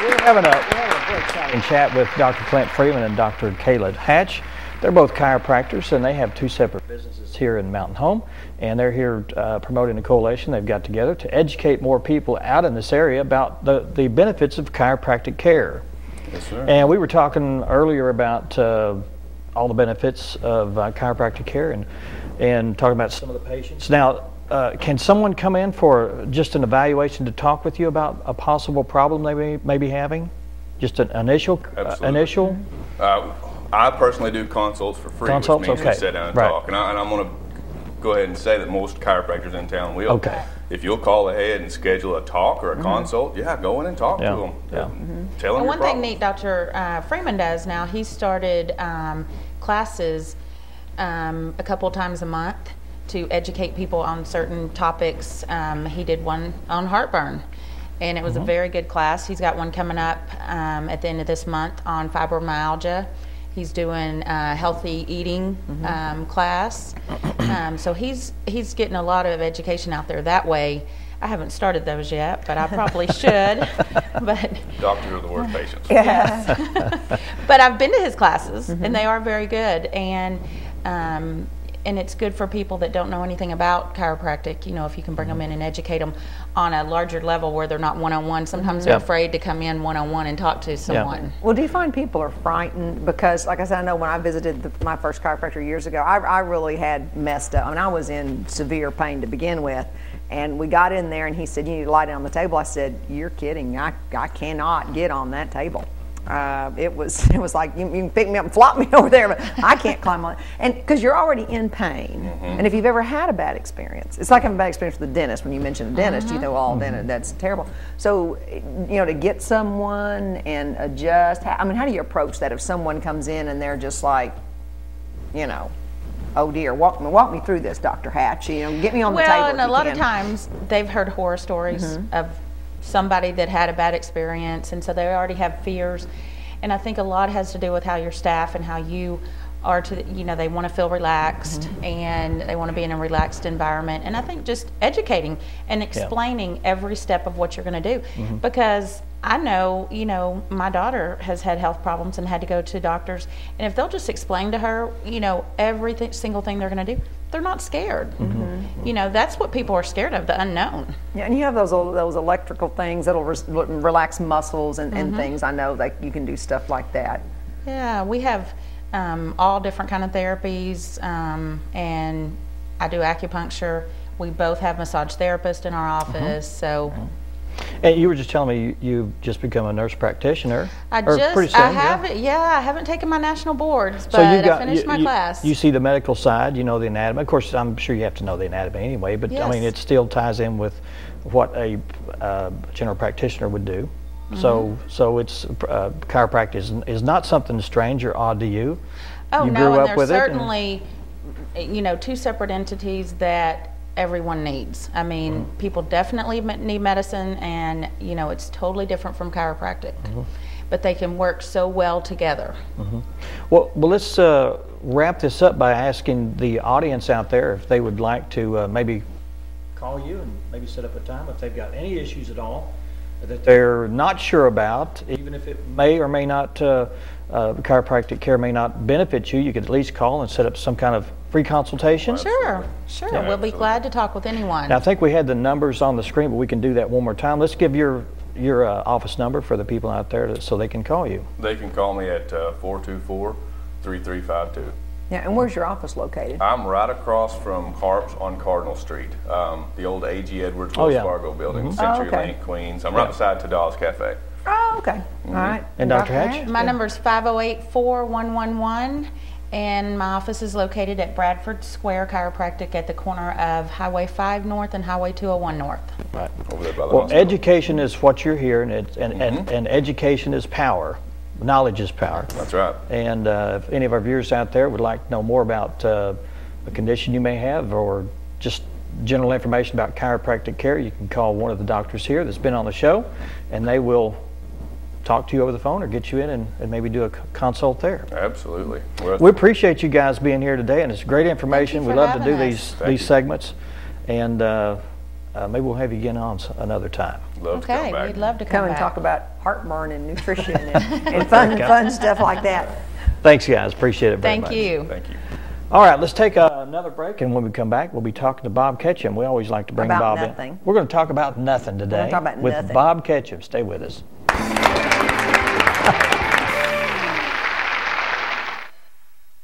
We're having a exciting chat with Dr. Clint Freeman and Dr. Kayla Hatch. They're both chiropractors, and they have two separate businesses here in Mountain Home, and they're here promoting a coalition they've got together to educate more people out in this area about the benefits of chiropractic care. Yes, sir. And we were talking earlier about all the benefits of chiropractic care and talking about some of the patients. Now, can someone come in for just an evaluation to talk with you about a possible problem they may be having? Just an initial? Absolutely. I personally do consults for free, which means we sit down and talk. And I'm going to go ahead and say that most chiropractors in town will. Okay. If you'll call ahead and schedule a talk or a consult, go in and talk to them. Tell them your one thing neat Dr. Freeman does now, he started classes a couple times a month to educate people on certain topics. He did one on heartburn, and it was a very good class. He's got one coming up at the end of this month on fibromyalgia. He's doing a healthy eating class. So he's getting a lot of education out there that way. I haven't started those yet, but I probably should. But doctors are the worst patients. Yes. But I've been to his classes, and they are very good. And it's good for people that don't know anything about chiropractic, you know, if you can bring them in and educate them on a larger level where they're not one-on-one. Sometimes they're afraid to come in one-on-one and talk to someone. Well, do you find people are frightened? Because, like I said, I know when I visited my first chiropractor years ago, I really had messed up. I mean, I was in severe pain to begin with. And we got in there and he said, you need to lie down on the table. I said, you're kidding. I cannot get on that table. It was like you can pick me up and flop me over there, but I can't climb on it. And because you're already in pain, and if you've ever had a bad experience, it's like having a bad experience with the dentist. When you mention a dentist, you know, dentist, that's terrible. So, you know, to get someone and adjust. I mean, how do you approach that if someone comes in and they're just like, you know, oh dear, walk me through this, Dr. Hatch. You know, get me on the table. Well, and a lot of times they've heard horror stories of somebody that had a bad experience, and so they already have fears. And I think a lot has to do with how your staff and how you are you know, they want to feel relaxed and they want to be in a relaxed environment. And I think just educating and explaining every step of what you're going to do. Because I know, you know, my daughter has had health problems and had to go to doctors, and if they'll just explain to her, you know, every single thing they're going to do, they're not scared. You know, that's what people are scared of, the unknown. Yeah, and you have those electrical things that'll relax muscles and things. I know that you can do stuff like that. Yeah, we have all different kind of therapies, and I do acupuncture. We both have massage therapists in our office, so. And you were just telling me you've just become a nurse practitioner. I haven't taken my national boards, but I finished my class. You see the medical side, you know the anatomy. Of course, I'm sure you have to know the anatomy anyway, but I mean, it still ties in with what a general practitioner would do. So it's chiropractic is not something strange or odd to you. Oh, you no, grew and up with there's certainly, you know, two separate entities that everyone needs. I mean, people definitely need medicine, and you know, it's totally different from chiropractic, but they can work so well together. Well, let's wrap this up by asking the audience out there if they would like to maybe call you and maybe set up a time if they've got any issues at all that they're not sure about, even if it may or may not, chiropractic care may not benefit you. You could at least call and set up some kind of free consultation. Sure. Yeah, we'll be glad to talk with anyone. Now, I think we had the numbers on the screen, but we can do that one more time. Let's give your office number for the people out there so they can call you. They can call me at 424-3352. Yeah, and where's your office located? I'm right across from Harps on Cardinal Street, the old A.G. Edwards Wells Fargo building, Century Lane, Queens. I'm right beside Tadal's Cafe. Oh, okay. All right. And Dr. Hatch? My number is 508-4111. And my office is located at Bradford Square Chiropractic at the corner of Highway 5 North and Highway 201 North. Right. Over there by the well, hospital. Education is what you're hearing, and education is power. Knowledge is power. That's right. And if any of our viewers out there would like to know more about a condition you may have or just general information about chiropractic care, you can call one of the doctors here that's been on the show, and they will talk to you over the phone or get you in and maybe do a consult there. Absolutely. We appreciate you guys being here today, and it's great information. We love to do these segments, and maybe we'll have you again on another time. Love to come back. We'd love to Come and back. talk about heartburn and nutrition and fun stuff like that. Thanks, guys. Appreciate it very much. Thank you. Thank you. All right, let's take another break, and when we come back, we'll be talking to Bob Ketchum. We always like to bring About Bob nothing. in. We're going to talk about nothing today talk about with nothing. Bob Ketchum. Stay with us.